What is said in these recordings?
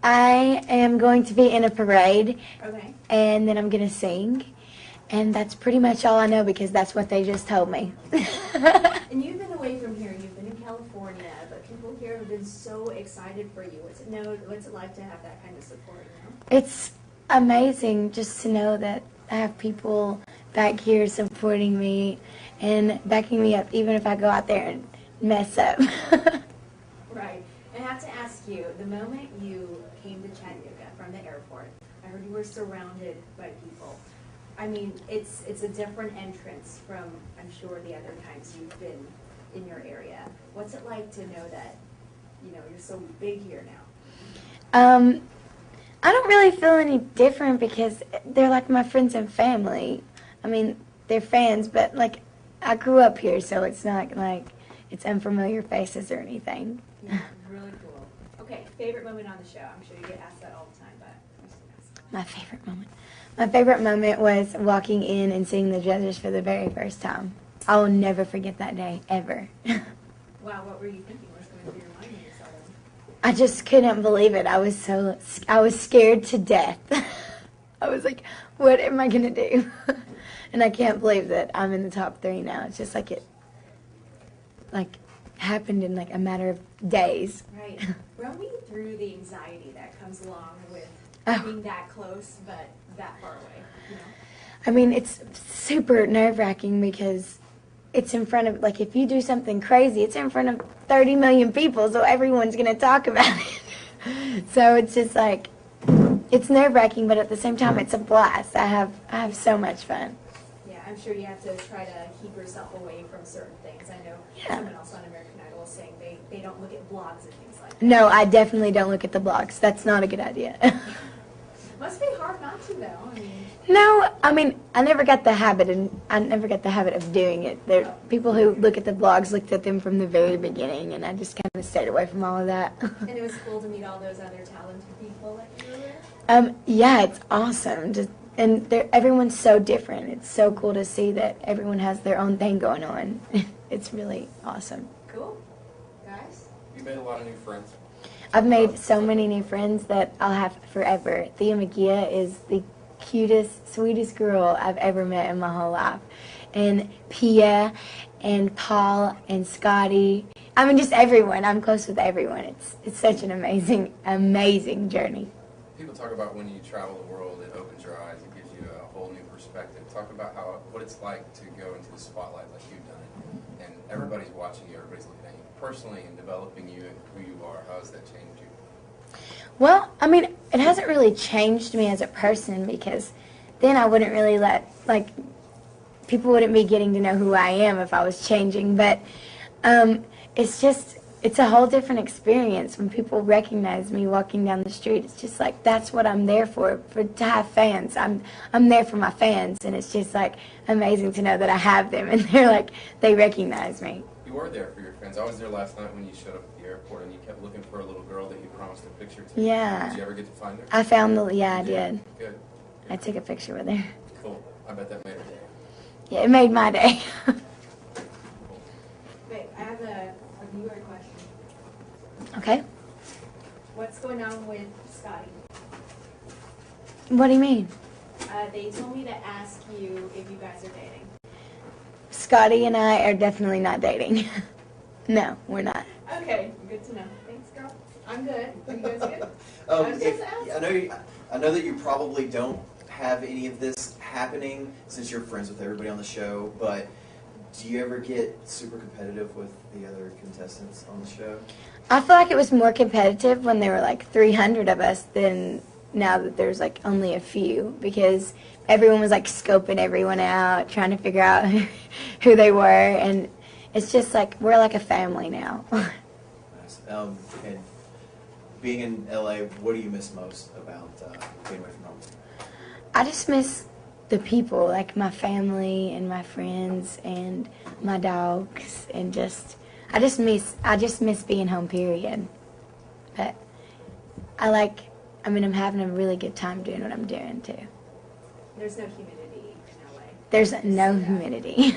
I am going to be in a parade. Okay. And then I'm going to sing. And that's pretty much all I know because that's what they just told me. And you've been away from here. You've been in California, but people here have been so excited for you. What's it like to have that kind of support? You know? It's amazing just to know that I have people back here supporting me and backing me up, even if I go out there and mess up. Right. And I have to ask you, the moment you came to Chattanooga from the airport, I heard you were surrounded by people. I mean, it's a different entrance from, I'm sure, the other times you've been in your area. What's it like to know that, you're so big here now? I don't really feel any different because they're like my friends and family. I mean, they're fans, but like I grew up here, so it's not like it's unfamiliar faces or anything. Yeah, really cool. Okay, favorite moment on the show. I'm sure you get asked that all the time, but I'm just gonna ask. My favorite moment. My favorite moment was walking in and seeing the judges for the very first time. I will never forget that day, ever. Wow, what were you thinking? What's going through your mind when you saw them? I just couldn't believe it. I was scared to death. I was like, what am I going to do? And I can't believe that I'm in the top 3 now. It's just like it happened in like a matter of days. Right. Run me through the anxiety that comes along with being that close but that far away, I mean, it's super nerve-wracking because it's in front of, like, if you do something crazy, it's in front of 30 million people, so everyone's going to talk about it. So it's just like, it's nerve-wracking, but at the same time, it's a blast. I have so much fun. Yeah, I'm sure you have to try to keep yourself away from certain things. I know someone else on American Idol was saying they don't look at blogs and things like that. No, I definitely don't look at the blogs. That's not a good idea. Must be hard not to, though. No, I mean, I never got the habit of doing it. There, people who look at the blogs looked at them from the very beginning, and I just kind of stayed away from all of that. And it was cool to meet all those other talented people that you were with? Yeah, it's awesome. And everyone's so different. It's so cool to see that everyone has their own thing going on. It's really awesome. Cool. Guys? You made a lot of new friends. I've made so many new friends that I'll have forever. Thea McGee is the cutest, sweetest girl I've ever met in my whole life. And Pia and Paul and Scotty. I mean, just everyone. I'm close with everyone. It's such an amazing, amazing journey. People talk about when you travel the world, it opens your eyes, it gives you a whole new perspective. Talk about what it's like to go into the spotlight like you've done, and everybody's watching you, everybody's looking at you. Personally, in developing you and who you are, how has that changed you? Well, I mean, it hasn't really changed me as a person because then I wouldn't really people wouldn't be getting to know who I am if I was changing. But it's a whole different experience when people recognize me walking down the street. It's just like, that's what I'm there for to have fans. I'm there for my fans, and it's just like amazing to know that I have them, and they recognize me. You were there for your friends. I was there last night when you showed up at the airport and you kept looking for a little girl that you promised a picture to. Yeah. Did you ever get to find her? I found I did. Good. I took a picture with her. Cool. I bet that made her day. Yeah, it made my day. Wait, I have a viewer question. Okay. What's going on with Scotty? What do you mean? They told me to ask you if you guys are dating. Scotty and I are definitely not dating. No, we're not. Okay, good to know. Thanks, girl. I'm good. Are you guys good? I was just asking. I know that you probably don't have any of this happening since you're friends with everybody on the show, but do you ever get super competitive with the other contestants on the show? I feel like it was more competitive when there were like 300 of us than now that there's like only a few, because everyone was like scoping everyone out, trying to figure out who they were, and it's just like we're like a family now. Nice. And being in LA, what do you miss most about being away from home? I just miss the people, like my family and my friends and my dogs, and I just miss being home, period. But I'm having a really good time doing what I'm doing too. There's no humidity in LA. There's no humidity.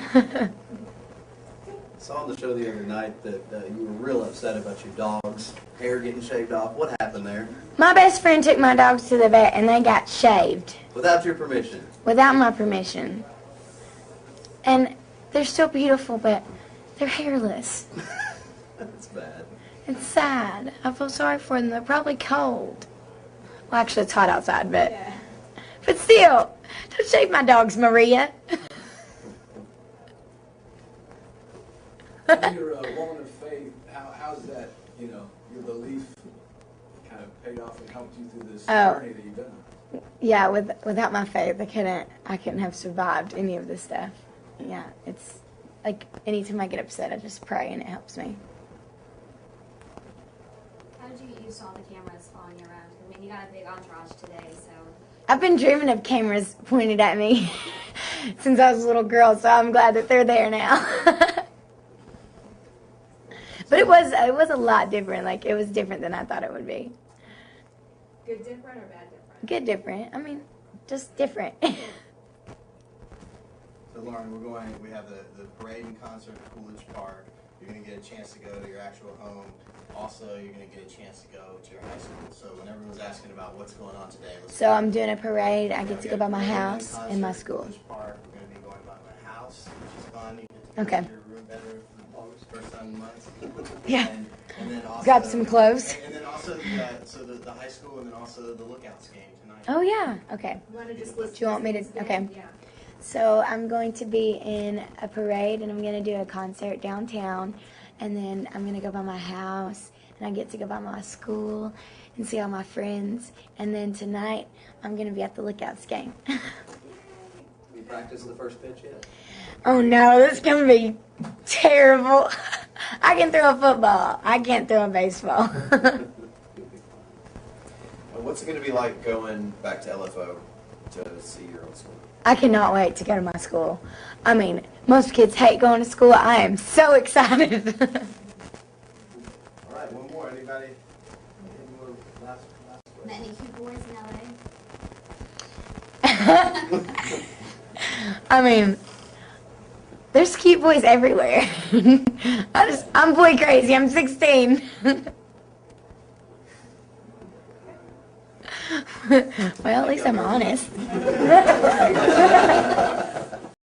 Saw on the show the other night that you were real upset about your dog's hair getting shaved off. What happened there? My best friend took my dogs to the vet and they got shaved Without your permission. without my permission. And they're still beautiful, but they're hairless. That's bad. It's sad. I feel sorry for them. They're probably cold. Well, actually, it's hot outside, but Yeah. still, don't shave my dogs, Maria. You're a woman of faith. How's that, your belief kind of paid off and helped you through this journey that you've done? Yeah, without my faith, I couldn't have survived any of this stuff. Yeah, it's like anytime I get upset, I just pray and it helps me. How did you get used to all the cameras following you around? I mean, you got a big entourage today, so. I've been dreaming of cameras pointed at me since I was a little girl, so I'm glad that they're there now. But it was a lot different. Like, it was different than I thought it would be. Good different or bad different? Good different. I mean, just different. So Lauren, we have the parade and concert at Coolidge Park. You're going to get a chance to go to your actual home. Also, you're going to get a chance to go to your high school. So when everyone's asking about what's going on today, So I'm doing a parade. I get to go by my house and my school. Coolidge Park. We're going to be going by my house, which is fun. You get to Okay. go to your room better for the first time in months. Yeah. And then also, Grab some clothes. And then also, the high school, and then also the Lookouts game tonight. Oh, yeah. Okay. You want to just list Do you want me to- these things okay. again? Yeah. So I'm going to be in a parade, and I'm going to do a concert downtown, and then I'm going to go by my house, and I get to go by my school and see all my friends, and then tonight I'm going to be at the Lookouts game. Have you practiced the first pitch yet? Oh no, this is going to be terrible. I can throw a football. I can't throw a baseball. What's it going to be like going back to LFO to see your old school? I cannot wait to go to my school. I mean, most kids hate going to school. I am so excited. All right, one more. Anybody? Any more last Met any cute boys in LA? I mean, there's cute boys everywhere. I'm boy crazy. I'm 16. Well, at least I'm honest.